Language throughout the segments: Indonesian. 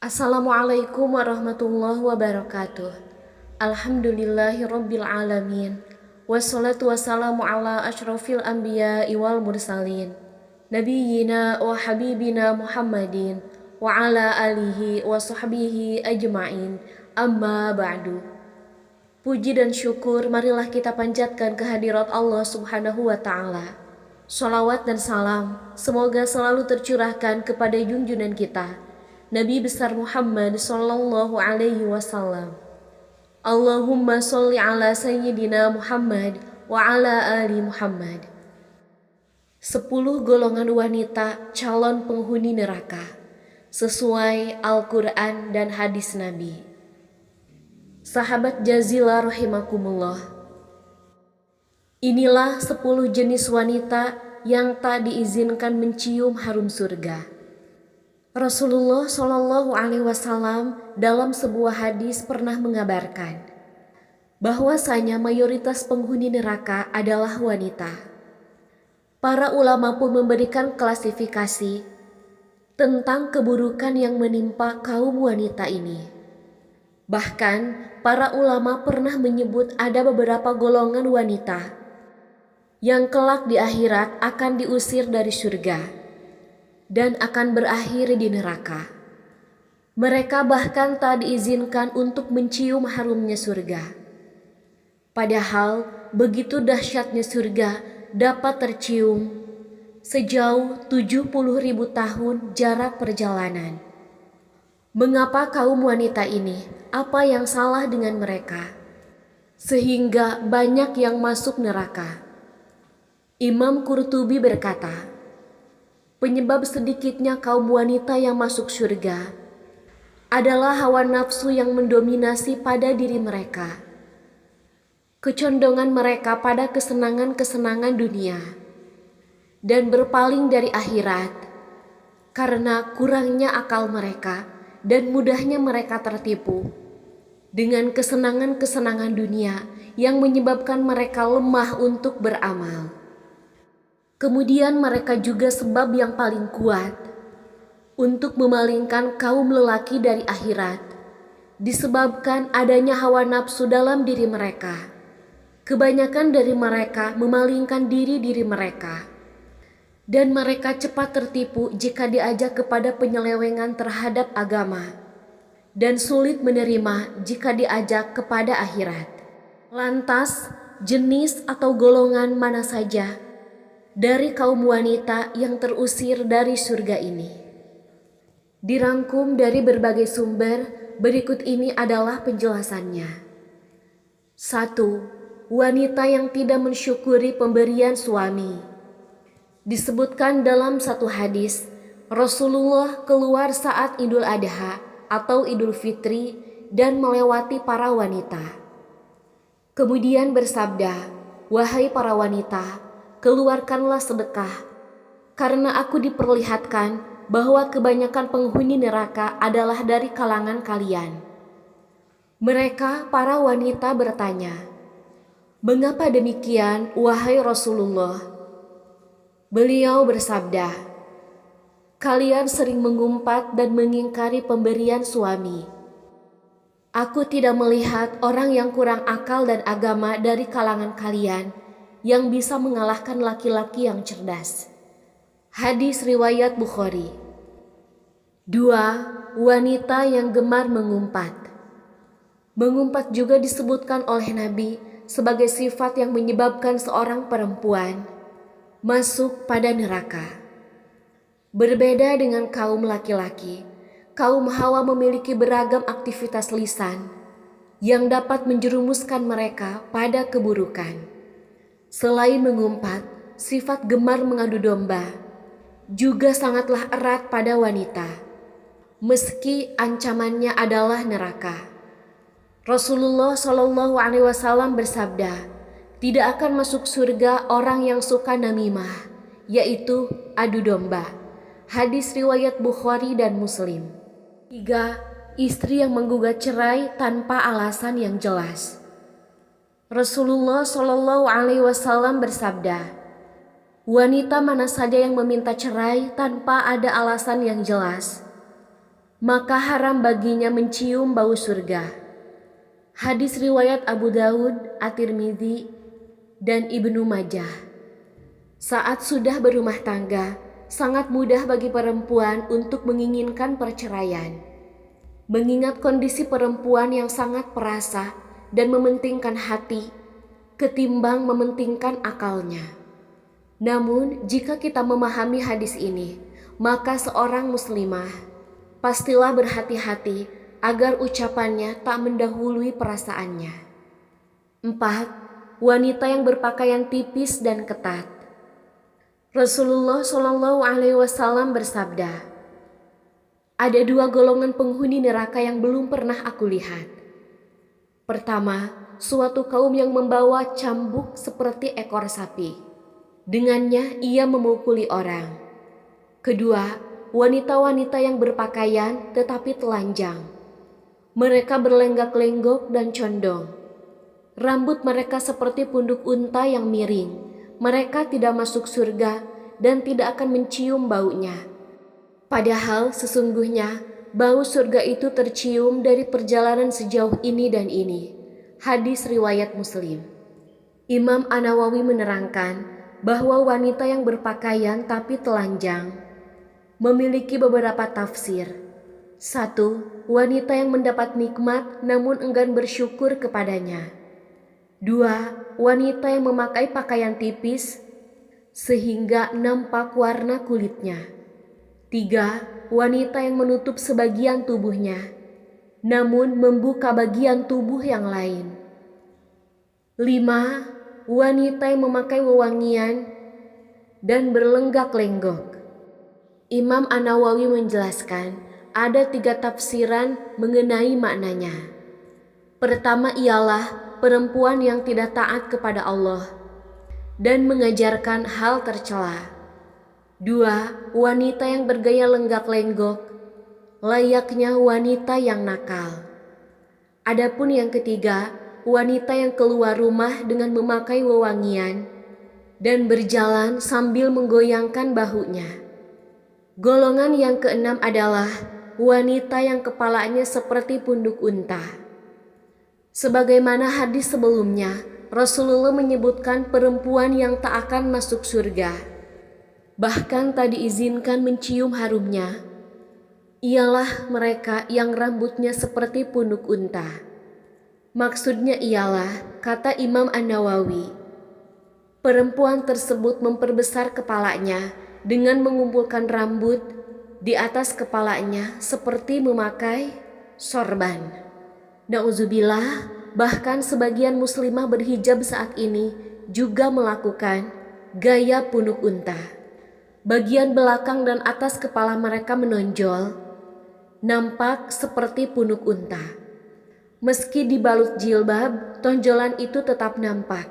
Assalamualaikum warahmatullahi wabarakatuh. Alhamdulillahirabbil alamin. Wassalatu wassalamu ala asyrafil anbiya'i wal mursalin. Nabiyyina wa habibina Muhammadin wa ala alihi wa sahbihi ajma'in. Amma ba'du. Puji dan syukur marilah kita panjatkan kehadirat Allah Subhanahu wa taala. Shalawat dan salam semoga selalu tercurahkan kepada junjungan kita Nabi besar Muhammad sallallahu alaihi wasallam. Allahumma sholli ala sayyidina Muhammad wa ala ali Muhammad. 10 golongan wanita calon penghuni neraka sesuai Al-Quran dan hadis Nabi. Sahabat Jazilah rahimakumullah. Inilah 10 jenis wanita yang tak diizinkan mencium harum surga. Rasulullah Shallallahu Alaihi Wasallam dalam sebuah hadis pernah mengabarkan bahwasanya mayoritas penghuni neraka adalah wanita. Para ulama pun memberikan klasifikasi tentang keburukan yang menimpa kaum wanita ini. Bahkan para ulama pernah menyebut ada beberapa golongan wanita yang kelak di akhirat akan diusir dari surga dan akan berakhir di neraka. Mereka bahkan tak diizinkan untuk mencium harumnya surga. Padahal begitu dahsyatnya surga dapat tercium sejauh 70.000 tahun jarak perjalanan. Mengapa kaum wanita ini? Apa yang salah dengan mereka? Sehingga banyak yang masuk neraka. Imam Qurtubi berkata, penyebab sedikitnya kaum wanita yang masuk surga adalah hawa nafsu yang mendominasi pada diri mereka. Kecondongan mereka pada kesenangan-kesenangan dunia dan berpaling dari akhirat karena kurangnya akal mereka dan mudahnya mereka tertipu dengan kesenangan-kesenangan dunia yang menyebabkan mereka lemah untuk beramal. Kemudian mereka juga sebab yang paling kuat untuk memalingkan kaum lelaki dari akhirat disebabkan adanya hawa nafsu dalam diri mereka. Kebanyakan dari mereka memalingkan diri mereka dan mereka cepat tertipu jika diajak kepada penyelewengan terhadap agama dan sulit menerima jika diajak kepada akhirat. Lantas jenis atau golongan mana saja dari kaum wanita yang terusir dari surga ini? Dirangkum dari berbagai sumber, berikut ini adalah penjelasannya. 1. Wanita yang tidak mensyukuri pemberian suami. Disebutkan dalam satu hadis, Rasulullah keluar saat Idul Adha atau Idul Fitri dan melewati para wanita. Kemudian bersabda, "Wahai para wanita, keluarkanlah sedekah, karena aku diperlihatkan bahwa kebanyakan penghuni neraka adalah dari kalangan kalian." Mereka, para wanita bertanya, "Mengapa demikian, wahai Rasulullah?" Beliau bersabda, "Kalian sering mengumpat dan mengingkari pemberian suami. Aku tidak melihat orang yang kurang akal dan agama dari kalangan kalian yang bisa mengalahkan laki-laki yang cerdas." Hadis riwayat Bukhari. 2. Wanita yang gemar mengumpat. Mengumpat juga disebutkan oleh Nabi sebagai sifat yang menyebabkan seorang perempuan masuk pada neraka. Berbeda dengan kaum laki-laki, kaum Hawa memiliki beragam aktivitas lisan yang dapat menjerumuskan mereka pada keburukan. Selain mengumpat, sifat gemar mengadu domba juga sangatlah erat pada wanita, meski ancamannya adalah neraka. Rasulullah Shallallahu Alaihi Wasallam bersabda, tidak akan masuk surga orang yang suka namimah, yaitu adu domba. Hadis riwayat Bukhari dan Muslim. 3. Istri yang menggugat cerai tanpa alasan yang jelas. Rasulullah Shallallahu Alaihi Wasallam bersabda, wanita mana saja yang meminta cerai tanpa ada alasan yang jelas, maka haram baginya mencium bau surga. Hadis riwayat Abu Daud, At-Tirmidzi, dan Ibnu Majah. Saat sudah berumah tangga, sangat mudah bagi perempuan untuk menginginkan perceraian. Mengingat kondisi perempuan yang sangat perasa dan mementingkan hati, ketimbang mementingkan akalnya. Namun, jika kita memahami hadis ini, maka seorang muslimah pastilah berhati-hati agar ucapannya tak mendahului perasaannya. 4. Wanita yang berpakaian tipis dan ketat. Rasulullah Shallallahu Alaihi Wasallam bersabda, ada 2 golongan penghuni neraka yang belum pernah aku lihat. Pertama, suatu kaum yang membawa cambuk seperti ekor sapi. Dengannya ia memukuli orang. Kedua, wanita-wanita yang berpakaian tetapi telanjang. Mereka berlenggak-lenggok dan condong. Rambut mereka seperti punduk unta yang miring. Mereka tidak masuk surga dan tidak akan mencium baunya. Padahal sesungguhnya bau surga itu tercium dari perjalanan sejauh ini dan ini. Hadis riwayat Muslim. Imam An-Nawawi menerangkan bahwa wanita yang berpakaian tapi telanjang memiliki beberapa tafsir. 1. Wanita yang mendapat nikmat namun enggan bersyukur kepadanya. 2. Wanita yang memakai pakaian tipis sehingga nampak warna kulitnya. 3. Wanita yang menutup sebagian tubuhnya namun membuka bagian tubuh yang lain. 5. Wanita yang memakai wewangian dan berlenggak-lenggok. Imam An-Nawawi menjelaskan ada 3 tafsiran mengenai maknanya. Pertama ialah perempuan yang tidak taat kepada Allah dan mengajarkan hal tercela. 2. Wanita yang bergaya lenggak-lenggok, layaknya wanita yang nakal. Adapun yang ketiga, wanita yang keluar rumah dengan memakai wewangian dan berjalan sambil menggoyangkan bahunya. Golongan yang keenam adalah wanita yang kepalanya seperti punduk unta. Sebagaimana hadis sebelumnya, Rasulullah menyebutkan perempuan yang tak akan masuk surga, bahkan tak diizinkan mencium harumnya, ialah mereka yang rambutnya seperti punduk unta. Maksudnya ialah, kata Imam An-Nawawi, perempuan tersebut memperbesar kepalanya dengan mengumpulkan rambut di atas kepalanya seperti memakai sorban. Nauzubillah, bahkan sebagian muslimah berhijab saat ini juga melakukan gaya punuk unta. Bagian belakang dan atas kepala mereka menonjol, nampak seperti punuk unta. Meski dibalut jilbab, tonjolan itu tetap nampak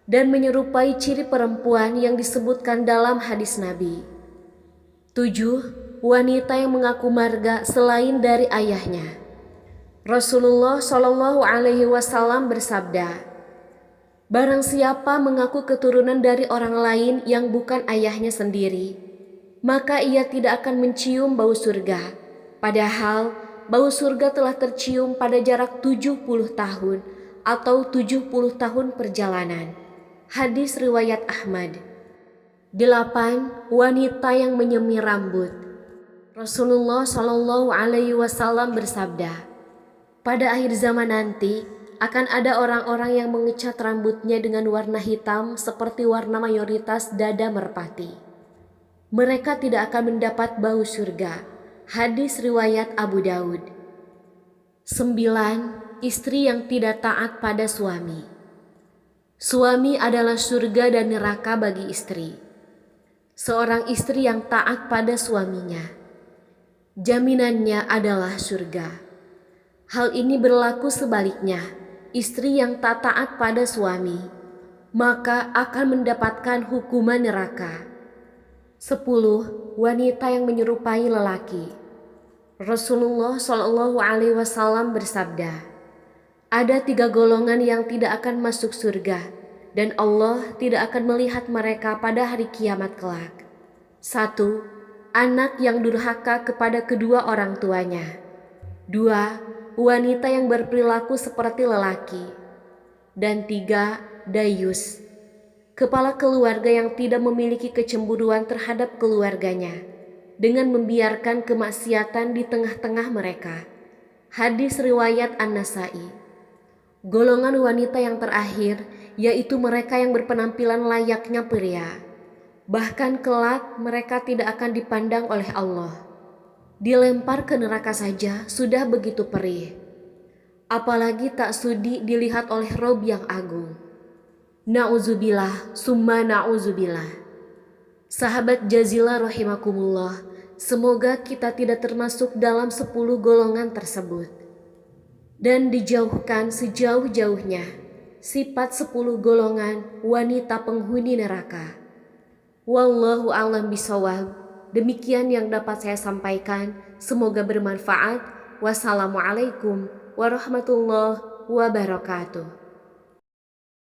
dan menyerupai ciri perempuan yang disebutkan dalam hadis Nabi. 7. Wanita yang mengaku marga selain dari ayahnya. Rasulullah Shallallahu Alaihi Wasallam bersabda, barang siapa mengaku keturunan dari orang lain yang bukan ayahnya sendiri, maka ia tidak akan mencium bau surga. Padahal bau surga telah tercium pada jarak 70 tahun atau 70 tahun perjalanan. Hadis riwayat Ahmad. 8. Wanita yang menyemir rambut. Rasulullah Shallallahu Alaihi Wasallam bersabda, pada akhir zaman nanti akan ada orang-orang yang mengecat rambutnya dengan warna hitam seperti warna mayoritas dada merpati. Mereka tidak akan mendapat bau surga. Hadis riwayat Abu Daud. 9. Istri yang tidak taat pada suami. Suami adalah surga dan neraka bagi istri. Seorang istri yang taat pada suaminya, jaminannya adalah surga. Hal ini berlaku sebaliknya, istri yang tak taat pada suami, maka akan mendapatkan hukuman neraka. 10. Wanita yang menyerupai lelaki. Rasulullah Shallallahu Alaihi Wasallam bersabda, Ada 3 golongan yang tidak akan masuk surga, dan Allah tidak akan melihat mereka pada hari kiamat kelak. 1. Anak yang durhaka kepada kedua orang tuanya. 2. Wanita yang berperilaku seperti lelaki. Dan 3. Dayus, kepala keluarga yang tidak memiliki kecemburuan terhadap keluarganya, dengan membiarkan kemaksiatan di tengah-tengah mereka. Hadis riwayat An-Nasai. Golongan wanita yang terakhir yaitu mereka yang berpenampilan layaknya pria. Bahkan kelak mereka tidak akan dipandang oleh Allah. Dilempar ke neraka saja sudah begitu perih. Apalagi tak sudi dilihat oleh Rob yang agung. Na'udzubillah, summa na'udzubillah. Sahabat Jazilah rahimakumullah, semoga kita tidak termasuk dalam 10 golongan tersebut. Dan dijauhkan sejauh-jauhnya sifat 10 golongan wanita penghuni neraka. Wallahu a'lam bishawab. Demikian yang dapat saya sampaikan, semoga bermanfaat. Wassalamualaikum warahmatullahi wabarakatuh.